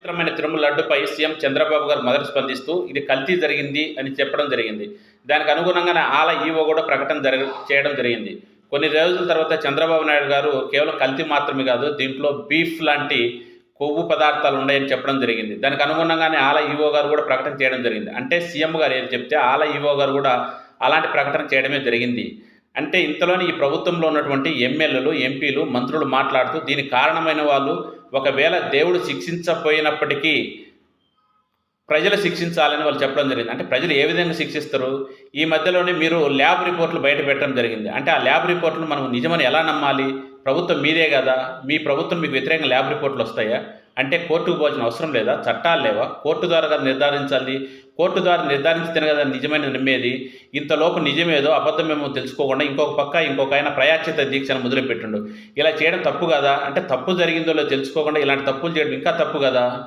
పవిత్రమైన తిరుమల లడ్డుపై సీఎం చంద్రబాబు గారు మొదట స్పందిస్తూ ఇది కల్తీ జరిగింది అని చెప్పడం జరిగింది. దానికి అనుగుణంగానే ఆల ఈవో కూడా ప్రకటన చేయడం జరిగింది. కొన్ని రోజుల తర్వాత చంద్రబాబు నాయుడు గారు కేవలం కల్తీ మాత్రమే కాదు, దీంట్లో బీఫ్ లాంటి కొవ్వు పదార్థాలు ఉన్నాయని చెప్పడం జరిగింది. దానికి అనుగుణంగానే ఆల ఈవో గారు కూడా ప్రకటన చేయడం జరిగింది. అంటే సీఎం గారు ఏది చెప్తే ఆల ఈవో గారు కూడా అలాంటి ప్రకటన చేయడమే జరిగింది. అంటే ఇంతలోని ఈ ప్రభుత్వంలో ఉన్నటువంటి ఎమ్మెల్యేలు, ఎంపీలు, మంత్రులు మాట్లాడుతూ దీనికి కారణమైన వాళ్ళు ఒకవేళ దేవుడు శిక్షించకపోయినప్పటికీ ప్రజలు శిక్షించాలని వాళ్ళు చెప్పడం జరిగింది. అంటే ప్రజలు ఏ విధంగా శిక్షిస్తారు? ఈ మధ్యలోనే మీరు ల్యాబ్ రిపోర్ట్లు బయట పెట్టడం జరిగింది. అంటే ఆ ల్యాబ్ రిపోర్ట్లు మనం నిజమని ఎలా నమ్మాలి? ప్రభుత్వం మీదే కదా, మీ ప్రభుత్వం మీకు వ్యతిరేకంగా ల్యాబ్ రిపోర్ట్లు వస్తాయా? అంటే కోర్టుకు పోవాల్సిన అవసరం లేదా? చట్టాలు లేవా? కోర్టు ద్వారా కదా నిర్ధారించాలి. కోర్టు ద్వారా నిర్ధారించితేనే కదా నిజమైన నమ్మేది. ఇంతలోపు నిజమేదో అబద్ధమేమో తెలుసుకోకుండా ఇంకొక ఆయన ప్రయాచిత దీక్షను మొదలుపెట్టిండు. ఇలా చేయడం తప్పు కదా? అంటే తప్పు జరిగిందో లేదో తెలుసుకోకుండా ఇలాంటి తప్పులు చేయడం ఇంకా తప్పు కదా?